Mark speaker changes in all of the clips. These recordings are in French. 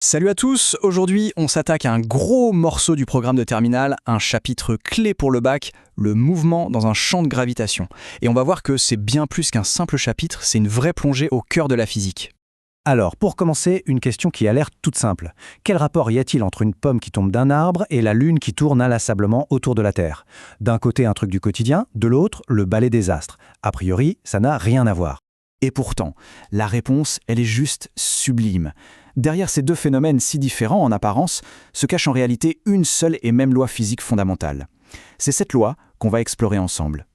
Speaker 1: Salut à tous, aujourd'hui on s'attaque à un gros morceau du programme de terminale, un chapitre clé pour le bac, le mouvement dans un champ de gravitation. Et on va voir que c'est bien plus qu'un simple chapitre, c'est une vraie plongée au cœur de la physique.
Speaker 2: Alors, pour commencer, une question qui a l'air toute simple. Quel rapport y a-t-il entre une pomme qui tombe d'un arbre et la Lune qui tourne inlassablement autour de la Terre? D'un côté, un truc du quotidien, de l'autre, le balai des astres. A priori, ça n'a rien à voir.
Speaker 1: Et pourtant, la réponse, elle est juste sublime. Derrière ces deux phénomènes si différents en apparence, se cache en réalité une seule et même loi physique fondamentale. C'est cette loi qu'on va explorer ensemble.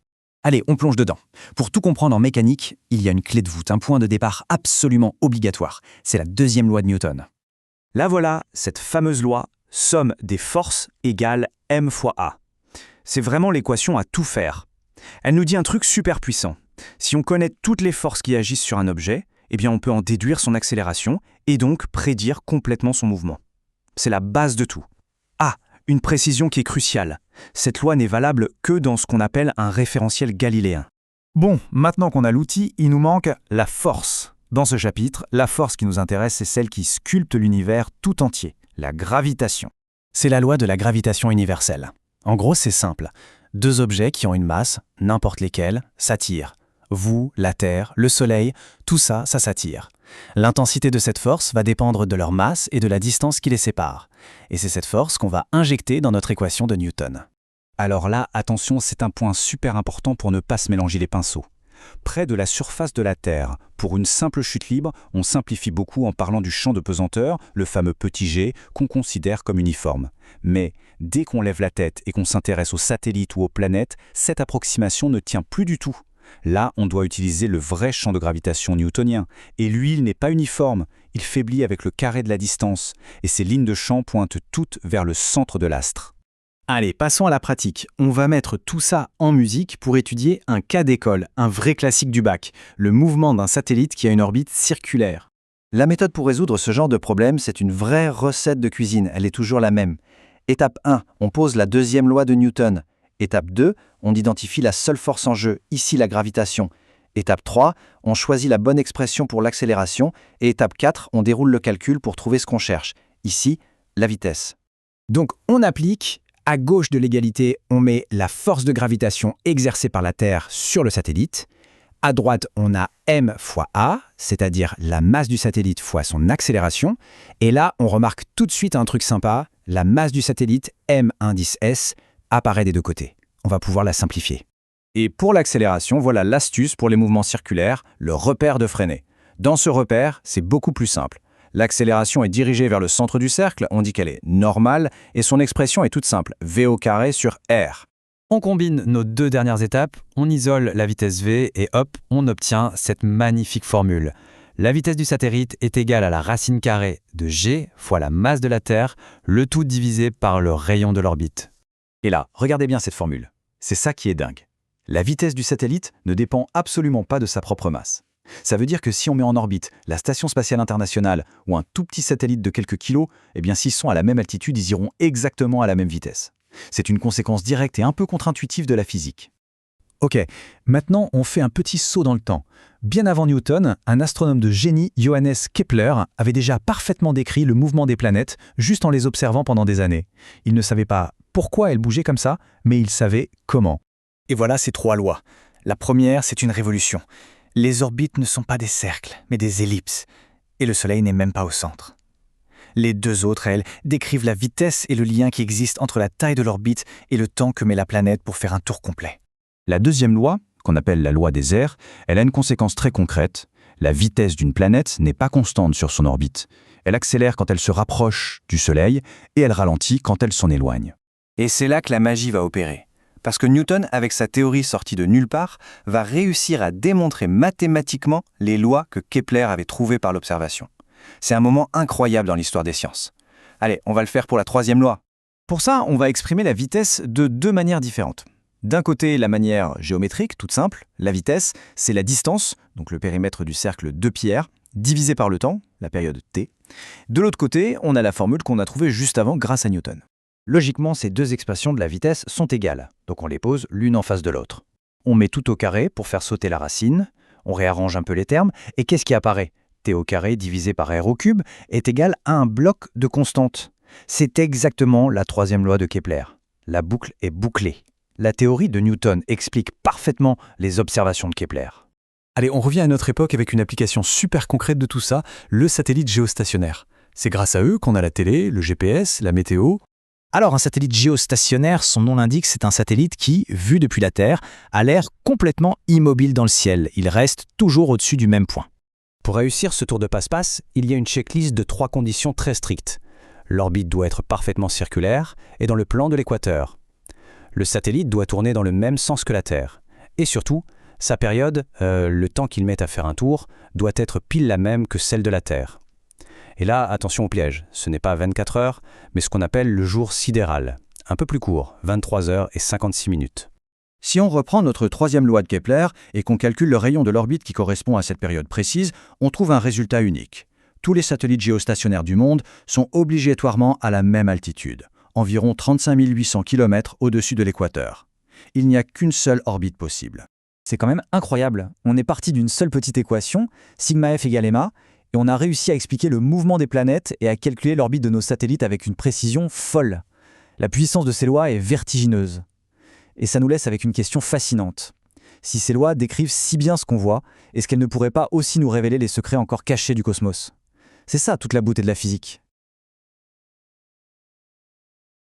Speaker 3: Allez, on plonge dedans. Pour tout comprendre en mécanique, il y a une clé de voûte, un point de départ absolument obligatoire. C'est la deuxième loi de Newton.
Speaker 4: Là voilà, cette fameuse loi, somme des forces égale m fois a. C'est vraiment l'équation à tout faire. Elle nous dit un truc super puissant. Si on connaît toutes les forces qui agissent sur un objet, eh bien on peut en déduire son accélération et donc prédire complètement son mouvement. C'est la base de tout. Ah, une précision qui est cruciale. Cette loi n'est valable que dans ce qu'on appelle un référentiel galiléen.
Speaker 2: Bon, maintenant qu'on a l'outil, il nous manque la force. Dans ce chapitre, la force qui nous intéresse, c'est celle qui sculpte l'univers tout entier, la gravitation.
Speaker 3: C'est la loi de la gravitation universelle. En gros, c'est simple. Deux objets qui ont une masse, n'importe lesquels, s'attirent. Vous, la Terre, le Soleil, tout ça, ça s'attire. L'intensité de cette force va dépendre de leur masse et de la distance qui les sépare. Et c'est cette force qu'on va injecter dans notre équation de Newton.
Speaker 4: Alors là, attention, c'est un point super important pour ne pas se mélanger les pinceaux. Près de la surface de la Terre, pour une simple chute libre, on simplifie beaucoup en parlant du champ de pesanteur, le fameux petit g, qu'on considère comme uniforme. Mais dès qu'on lève la tête et qu'on s'intéresse aux satellites ou aux planètes, cette approximation ne tient plus du tout. Là, on doit utiliser le vrai champ de gravitation newtonien. Et lui, il n'est pas uniforme. Il faiblit avec le carré de la distance. Et ces lignes de champ pointent toutes vers le centre de l'astre.
Speaker 1: Allez, passons à la pratique. On va mettre tout ça en musique pour étudier un cas d'école, un vrai classique du bac, le mouvement d'un satellite qui a une orbite circulaire.
Speaker 2: La méthode pour résoudre ce genre de problème, c'est une vraie recette de cuisine. Elle est toujours la même. Étape 1, on pose la deuxième loi de Newton. Étape 2, on identifie la seule force en jeu, ici la gravitation. Étape 3, on choisit la bonne expression pour l'accélération. Et étape 4, on déroule le calcul pour trouver ce qu'on cherche, ici la vitesse.
Speaker 3: Donc on applique, à gauche de l'égalité, on met la force de gravitation exercée par la Terre sur le satellite. À droite, on a m fois a, c'est-à-dire la masse du satellite fois son accélération. Et là, on remarque tout de suite un truc sympa, la masse du satellite, m indice s, apparaît des deux côtés. On va pouvoir la simplifier.
Speaker 1: Et pour l'accélération, voilà l'astuce pour les mouvements circulaires, le repère de Freinet. Dans ce repère, c'est beaucoup plus simple. L'accélération est dirigée vers le centre du cercle, on dit qu'elle est normale, et son expression est toute simple, v au carré sur r.
Speaker 3: On combine nos deux dernières étapes, on isole la vitesse v et hop, on obtient cette magnifique formule. La vitesse du satellite est égale à la racine carrée de g fois la masse de la Terre, le tout divisé par le rayon de l'orbite.
Speaker 1: Et là, regardez bien cette formule. C'est ça qui est dingue. La vitesse du satellite ne dépend absolument pas de sa propre masse. Ça veut dire que si on met en orbite la Station spatiale internationale ou un tout petit satellite de quelques kilos, eh bien s'ils sont à la même altitude, ils iront exactement à la même vitesse. C'est une conséquence directe et un peu contre-intuitive de la physique.
Speaker 2: Ok, maintenant on fait un petit saut dans le temps. Bien avant Newton, un astronome de génie, Johannes Kepler, avait déjà parfaitement décrit le mouvement des planètes juste en les observant pendant des années. Il ne savait pas pourquoi elles bougeaient comme ça, mais il savait comment.
Speaker 3: Et voilà ces trois lois. La première, c'est une révolution. Les orbites ne sont pas des cercles, mais des ellipses. Et le Soleil n'est même pas au centre. Les deux autres, elles, décrivent la vitesse et le lien qui existe entre la taille de l'orbite et le temps que met la planète pour faire un tour complet.
Speaker 4: La deuxième loi, qu'on appelle la loi des airs, elle a une conséquence très concrète. La vitesse d'une planète n'est pas constante sur son orbite. Elle accélère quand elle se rapproche du Soleil et elle ralentit quand elle s'en éloigne.
Speaker 5: Et c'est là que la magie va opérer. Parce que Newton, avec sa théorie sortie de nulle part, va réussir à démontrer mathématiquement les lois que Kepler avait trouvées par l'observation. C'est un moment incroyable dans l'histoire des sciences. Allez, on va le faire pour la troisième loi.
Speaker 1: Pour ça, on va exprimer la vitesse de deux manières différentes. D'un côté, la manière géométrique, toute simple. La vitesse, c'est la distance, donc le périmètre du cercle de Pierre, divisé par le temps, la période t. De l'autre côté, on a la formule qu'on a trouvée juste avant grâce à Newton.
Speaker 2: Logiquement, ces deux expressions de la vitesse sont égales, donc on les pose l'une en face de l'autre. On met tout au carré pour faire sauter la racine, on réarrange un peu les termes, et qu'est-ce qui apparaît? T au carré divisé par R au cube, est égal à un bloc de constante. C'est exactement la troisième loi de Kepler. La boucle est bouclée. La théorie de Newton explique parfaitement les observations de Kepler.
Speaker 6: Allez, on revient à notre époque avec une application super concrète de tout ça, le satellite géostationnaire. C'est grâce à eux qu'on a la télé, le GPS, la météo.
Speaker 3: Alors un satellite géostationnaire, son nom l'indique, c'est un satellite qui, vu depuis la Terre, a l'air complètement immobile dans le ciel. Il reste toujours au-dessus du même point. Pour réussir ce tour de passe-passe, il y a une checklist de 3 conditions très strictes. L'orbite doit être parfaitement circulaire et dans le plan de l'équateur. Le satellite doit tourner dans le même sens que la Terre. Et surtout, sa période, le temps qu'il met à faire un tour, doit être pile la même que celle de la Terre. Et là, attention au piège, ce n'est pas 24 heures, mais ce qu'on appelle le jour sidéral. Un peu plus court, 23 heures et 56 minutes.
Speaker 2: Si on reprend notre troisième loi de Kepler et qu'on calcule le rayon de l'orbite qui correspond à cette période précise, on trouve un résultat unique. Tous les satellites géostationnaires du monde sont obligatoirement à la même altitude, environ 35 800 km au-dessus de l'équateur. Il n'y a qu'une seule orbite possible.
Speaker 7: C'est quand même incroyable. On est parti d'une seule petite équation, sigma f égale ma, et on a réussi à expliquer le mouvement des planètes et à calculer l'orbite de nos satellites avec une précision folle. La puissance de ces lois est vertigineuse. Et ça nous laisse avec une question fascinante. Si ces lois décrivent si bien ce qu'on voit, est-ce qu'elles ne pourraient pas aussi nous révéler les secrets encore cachés du cosmos ? C'est ça toute la beauté de la physique.